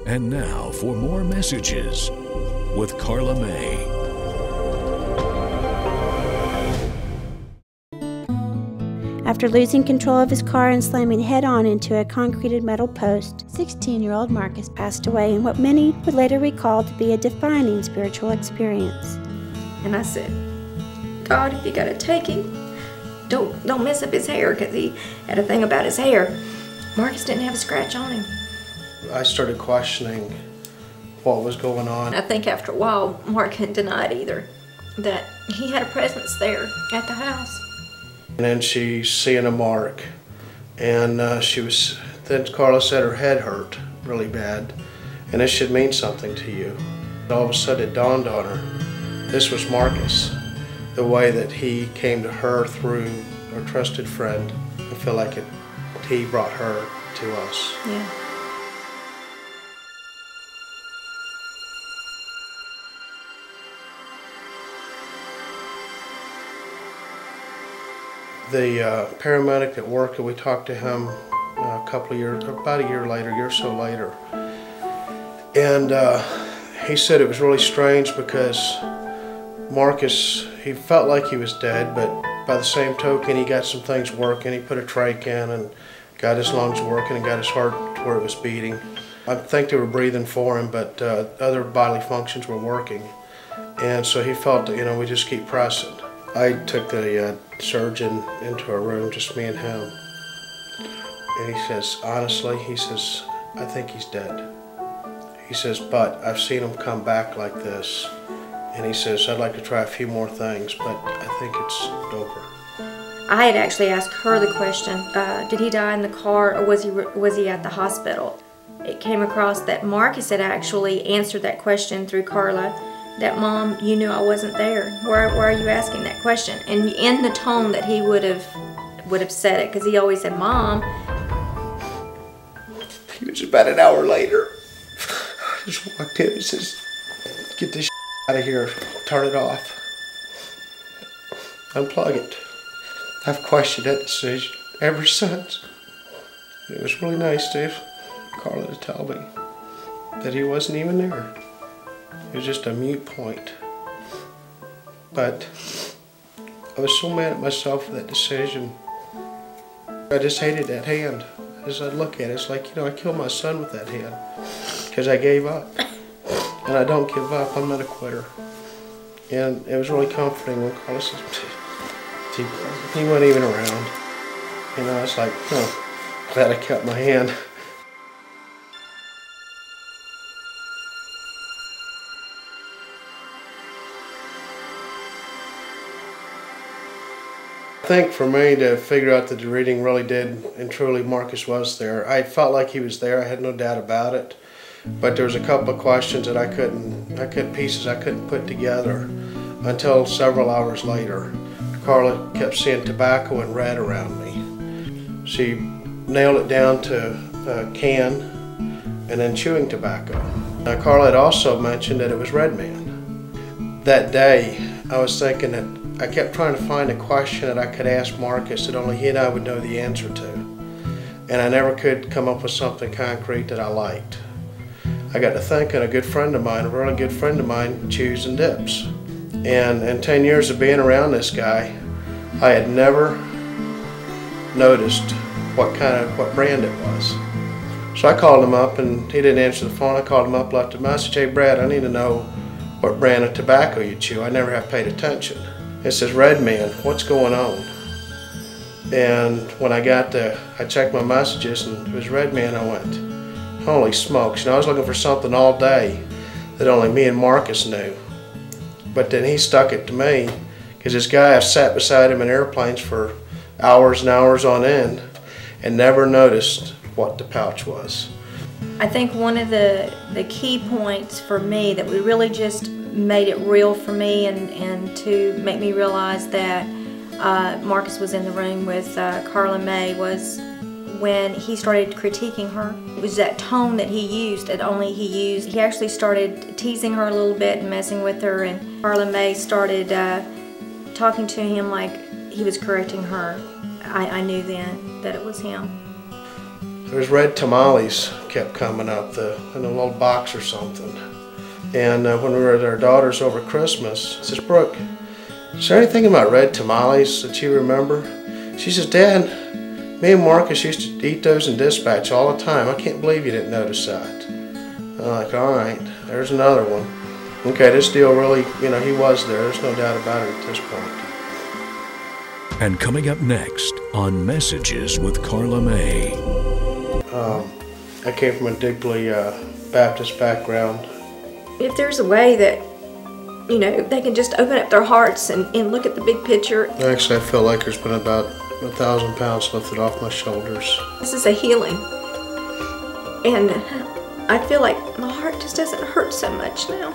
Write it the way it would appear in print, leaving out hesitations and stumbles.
And now for more messages with Carla Mae. After losing control of his car and slamming head-on into a concreted metal post, 16-year-old Marcus passed away in what many would later recall to be a defining spiritual experience. And I said, God, if you gotta take him, don't mess up his hair, because he had a thing about his hair. Marcus didn't have a scratch on him. I started questioning what was going on. I think after a while, Mark had denied either that he had a presence there at the house. And then she's seeing a mark, and then Carla said her head hurt really bad, and this should mean something to you. All of a sudden it dawned on her, this was Marcus. The way that he came to her through a trusted friend, I feel like he brought her to us. Yeah. The paramedic that worked, we talked to him about a year later, a year or so later. And he said it was really strange because Marcus, he felt like he was dead, but by the same token, he got some things working. He put a trach in and got his lungs working and got his heart to where it was beating. I think they were breathing for him, but other bodily functions were working. And so he felt that, we just keep pressing. I took the surgeon into a room, just me and him. And he says, honestly, he says, I think he's dead. He says, but I've seen him come back like this. And he says, I'd like to try a few more things, but I think it's over. I had actually asked her the question, did he die in the car or was he at the hospital? It came across that Marcus had actually answered that question through Carla, that Mom, you knew I wasn't there. Why are you asking that question? And in the tone that he would have said it, because he always said, Mom. He was about an hour later. I just walked in and says, get this out of here, turn it off, unplug it. I've questioned that decision ever since. It was really nice to Carla to tell me that he wasn't even there. It was just a mute point. But I was so mad at myself for that decision. I just hated that hand. As I look at it, it's like, I killed my son with that hand because I gave up. And I don't give up. I'm not a quitter. And it was really comforting when Carla said, he wasn't even around. It's like, glad I kept my hand. I think for me to figure out that the reading really did and truly Marcus was there, I felt like he was there. I had no doubt about it. But there was a couple of questions that pieces I couldn't put together until several hours later. Carla kept seeing tobacco and red around me. She nailed it down to a can and then chewing tobacco. Now, Carla had also mentioned that it was Red Man. That day, I was thinking that I kept trying to find a question that I could ask Marcus that only he and I would know the answer to. And I never could come up with something concrete that I liked. I got to thinking a good friend of mine, a really good friend of mine, chews and dips. And in 10 years of being around this guy, I had never noticed what brand it was. So I called him up and he didn't answer the phone. I called him up, left a message, hey Brad, I need to know what brand of tobacco you chew. I never have paid attention. It says Red Man, what's going on? And when I checked my messages and it was Red Man, I went, holy smokes. I was looking for something all day that only me and Marcus knew. But then he stuck it to me because this guy, I've sat beside him in airplanes for hours and hours on end and never noticed what the pouch was. I think one of the key points for me that we really just made it real for me and to make me realize that Marcus was in the room with Carla Mae was when he started critiquing her. It was that tone that he used, that only he used. He actually started teasing her a little bit and messing with her, and Carla Mae started talking to him like he was correcting her. I knew then that it was him. There's red tamales kept coming up in a little box or something. And when we were at our daughter's over Christmas, I says, Brooke, is there anything about red tamales that you remember? She says, Dad, me and Marcus used to eat those in dispatch all the time. I can't believe you didn't notice that. I'm like, all right, there's another one. Okay, this deal really, he was there. There's no doubt about it at this point. And coming up next on Messages with Carla Mae. I came from a deeply Baptist background. If there's a way that, they can just open up their hearts and look at the big picture. Actually, I feel like there's been about 1,000 pounds lifted off my shoulders. This is a healing. And I feel like my heart just doesn't hurt so much now.